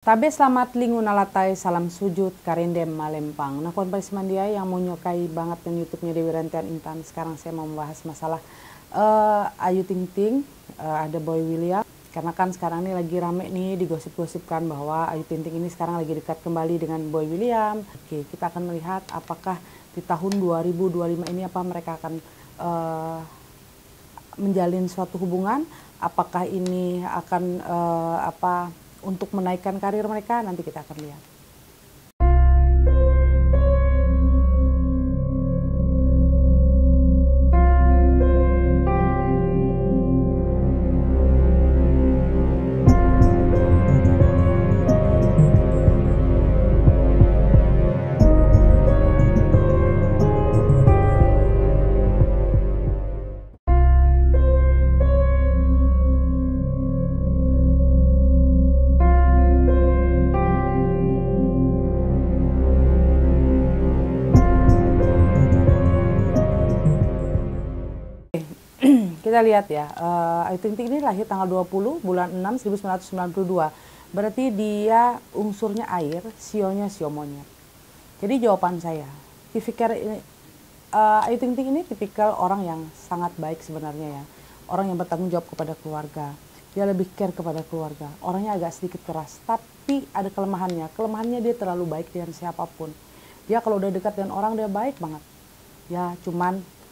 Tabe selamat lingun alatai salam sujud karindem malempang. Nah, kawan Mandia yang mau nyokai banget dengan YouTube-nya Dewi Rantian Intan. Sekarang saya mau membahas masalah Ayu Ting Ting, ada Boy William. Karena kan sekarang ini lagi rame nih digosip-gosipkan bahwa Ayu Ting Ting ini sekarang lagi dekat kembali dengan Boy William. Oke, kita akan melihat apakah di tahun 2025 ini apa mereka akan menjalin suatu hubungan. Apakah ini akan untuk menaikkan karir mereka, nanti kita akan lihat. Kita lihat ya, Ayu Ting Ting ini lahir tanggal 20 bulan 6 1992. Berarti dia unsurnya air, sionya sio monyet. Jadi jawaban saya, Ayu Ting Ting ini tipikal orang yang sangat baik sebenarnya ya. Orang yang bertanggung jawab kepada keluarga. Dia lebih care kepada keluarga. Orangnya agak sedikit keras, tapi ada kelemahannya. Kelemahannya dia terlalu baik dengan siapapun. Dia kalau udah dekat dengan orang dia baik banget. Ya cuman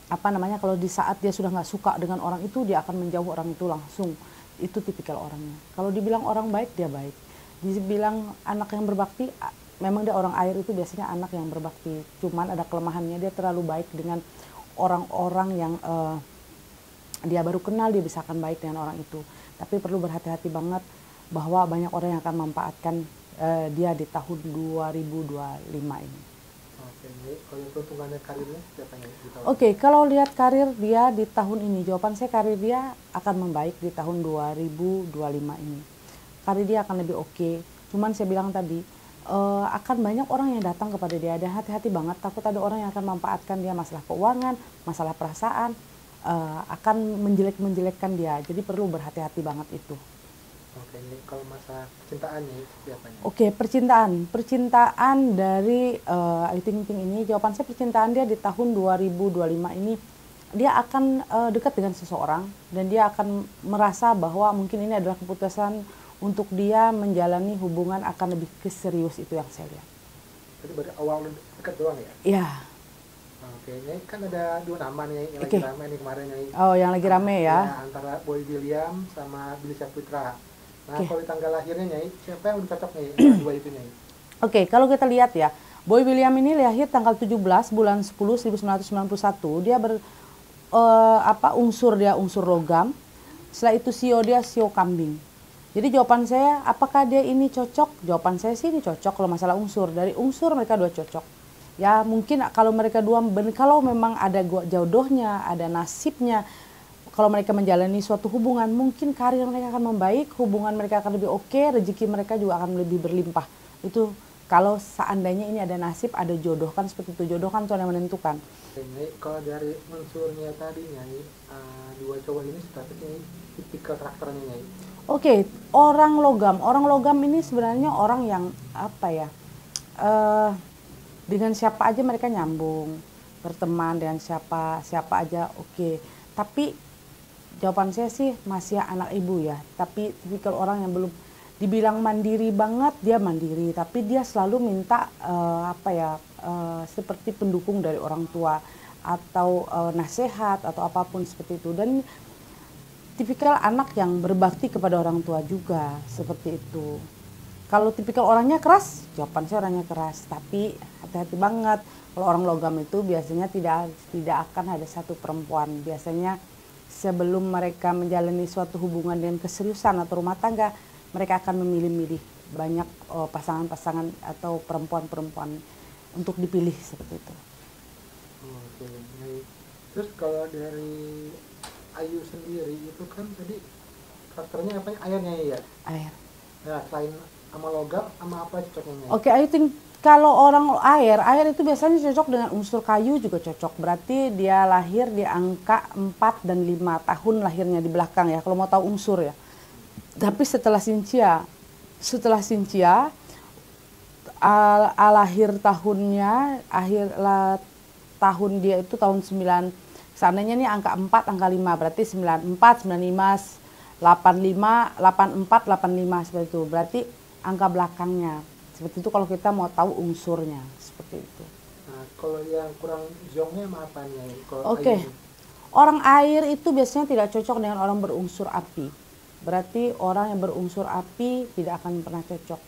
kalau di saat dia sudah nggak suka dengan orang itu, dia akan menjauh orang itu langsung. Itu tipikal orangnya. Kalau dibilang orang baik, dia baik. Dibilang anak yang berbakti, memang dia orang air itu biasanya anak yang berbakti. Cuman ada kelemahannya, dia terlalu baik dengan orang-orang yang dia baru kenal, dia bisa akan baik dengan orang itu. Tapi perlu berhati-hati banget bahwa banyak orang yang akan memanfaatkan dia di tahun 2025 ini. Oke, kalau lihat karir dia di tahun ini, jawaban saya karir dia akan membaik di tahun 2025 ini. Karir dia akan lebih oke. Cuman saya bilang tadi, akan banyak orang yang datang kepada dia. Dan hati-hati banget, takut ada orang yang akan memanfaatkan dia masalah keuangan, masalah perasaan, akan menjelek-menjelekkan dia. Jadi perlu berhati-hati banget itu. Oke, ini kalau masalah percintaannya seperti apa? Oke, percintaan dari Ayu Ting Ting ini, jawaban saya percintaan dia di tahun 2025 ini, dia akan dekat dengan seseorang dan dia akan merasa bahwa mungkin ini adalah keputusan untuk dia menjalani hubungan akan lebih ke serius, itu yang saya lihat. Jadi baru awal dekat doang ya? Iya. Oke, ini kan ada dua nama nih yang lagi rame nih kemarin nih. Oh, yang lagi rame ya? Antara Boy William sama Billy Syahputra. Nah, kalau di tanggal lahirnya Nyai, siapa yang cocok nih dua itu Nyai? Oke, kalau kita lihat ya, Boy William ini lahir tanggal 17 bulan 10 1991. Dia unsur logam. Setelah itu sio dia sio kambing. Jadi jawaban saya, apakah dia ini cocok? Jawaban saya sih ini cocok kalau masalah unsur. Dari unsur mereka dua cocok. Ya mungkin kalau mereka dua, kalau memang ada jodohnya, ada nasibnya, kalau mereka menjalani suatu hubungan, mungkin karir mereka akan membaik, hubungan mereka akan lebih oke, rezeki mereka juga akan lebih berlimpah. Itu kalau seandainya ini ada nasib, ada jodoh, kan seperti itu. Jodoh kan Tuhan yang menentukan. Nyai, kalau dari unsurnya tadi Nyai, dua cowok ini seperti Nyai, tipikal karakternya Nyai. Oke, orang logam ini sebenarnya orang yang dengan siapa aja mereka nyambung, berteman dengan siapa aja oke. Tapi jawaban saya sih masih anak ibu ya, tapi tipikal orang yang belum dibilang mandiri banget, dia mandiri, tapi dia selalu minta seperti pendukung dari orang tua atau nasihat atau apapun seperti itu. Dan tipikal anak yang berbakti kepada orang tua juga seperti itu. Kalau tipikal orangnya keras, jawaban saya orangnya keras, tapi hati-hati banget. Kalau orang logam itu biasanya tidak akan ada satu perempuan, biasanya sebelum mereka menjalani suatu hubungan dengan keseriusan atau rumah tangga, mereka akan memilih-milih banyak pasangan-pasangan atau perempuan-perempuan untuk dipilih seperti itu. Oke. Terus kalau dari Ayu sendiri itu kan tadi karakternya apa ya? Airnya ya? Air. Nah, selain sama logam, sama apa cocoknya? Oke, Ayu Ting Kalau orang air itu biasanya cocok dengan unsur kayu juga cocok. Berarti dia lahir di angka 4 dan 5 tahun lahirnya di belakang ya, kalau mau tahu unsur ya. Tapi setelah Cynthia setelah Cynthia, lahir tahunnya, tahun dia itu tahun 9, seandainya nih angka 4, angka 5, berarti 94, 95, 85, 84, 85, seperti itu. Berarti angka belakangnya. Seperti itu kalau kita mau tahu unsurnya, seperti itu. Nah, kalau yang kurang zongnya mah apa nih? Oke. Orang air itu biasanya tidak cocok dengan orang berunsur api. Berarti orang yang berunsur api tidak akan pernah cocok.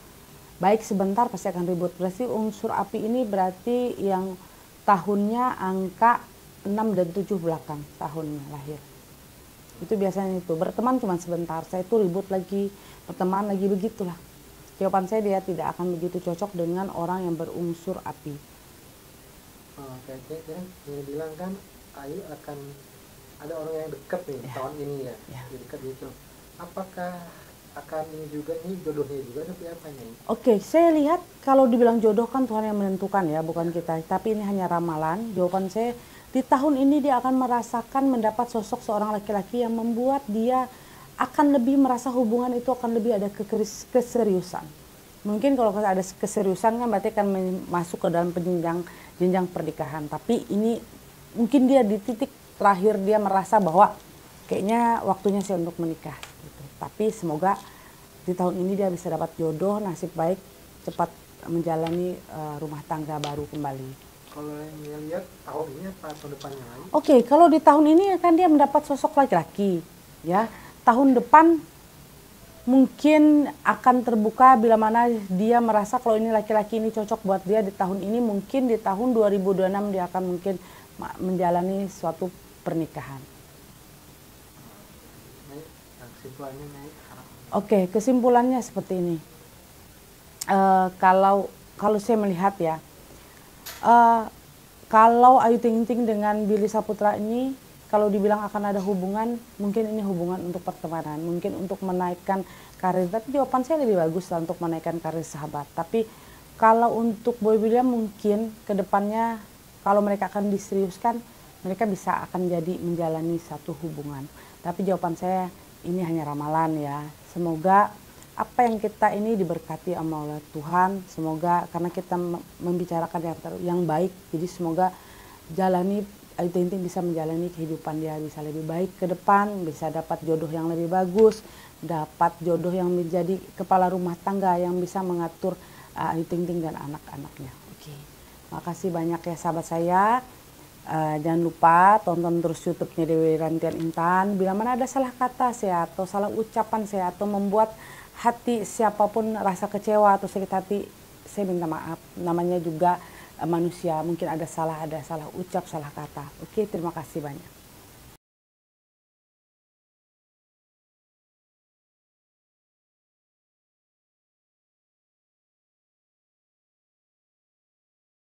Baik sebentar pasti akan ribut. Berarti unsur api ini berarti yang tahunnya angka 6 dan 7 belakang tahunnya lahir. Itu biasanya itu. Berteman cuma sebentar. Saya itu ribut lagi, berteman lagi, begitulah. Jawaban saya dia tidak akan begitu cocok dengan orang yang berunsur api. Kayaknya yang bilang kan Ayu akan ada orang yang dekat nih tahun ini ya. Dekat gitu. Apakah akan ini juga, ini jodohnya juga tapi apanya? Oke, saya lihat kalau dibilang jodoh kan Tuhan yang menentukan ya, bukan kita. Tapi ini hanya ramalan. Jawaban saya di tahun ini dia akan merasakan mendapat sosok seorang laki-laki yang membuat dia akan lebih merasa hubungan itu akan lebih ada keseriusan. Mungkin kalau ada keseriusan kan berarti akan masuk ke dalam jenjang pernikahan. Tapi ini mungkin dia di titik terakhir dia merasa bahwa kayaknya waktunya saya untuk menikah. Gitu. Tapi semoga di tahun ini dia bisa dapat jodoh, nasib baik, cepat menjalani rumah tangga baru kembali. Kalau yang lihat tahun ini apa tahun depannya lagi? Oke, kalau di tahun ini akan dia mendapat sosok laki-laki, ya. Tahun depan mungkin akan terbuka bila mana dia merasa kalau ini laki-laki ini cocok buat dia di tahun ini, mungkin di tahun 2026 dia akan mungkin menjalani suatu pernikahan. Kesimpulannya Oke, kesimpulannya seperti ini. Kalau saya melihat ya, kalau Ayu Ting Ting dengan Billy Saputra ini, kalau dibilang akan ada hubungan, mungkin ini hubungan untuk pertemanan, mungkin untuk menaikkan karir. Tapi jawaban saya lebih bagus lah untuk menaikkan karir sahabat. Tapi kalau untuk Boy William mungkin kedepannya kalau mereka akan diseriuskan, mereka bisa akan jadi menjalani satu hubungan. Tapi jawaban saya ini hanya ramalan ya. Semoga apa yang kita ini diberkati oleh Tuhan. Semoga karena kita membicarakan yang baik, jadi semoga jalani Ayu Ting Ting bisa menjalani kehidupan dia bisa lebih baik ke depan, bisa dapat jodoh yang lebih bagus, dapat jodoh yang menjadi kepala rumah tangga yang bisa mengatur Ayu Ting Ting dan anak-anaknya. Oke, makasih banyak ya sahabat saya. Jangan lupa tonton terus YouTube-nya Dewi Rantian Intan. Bila mana ada salah kata saya atau salah ucapan saya atau membuat hati siapapun rasa kecewa atau sakit hati, saya minta maaf. Namanya juga manusia, mungkin ada salah ucap, salah kata. Oke, terima kasih banyak.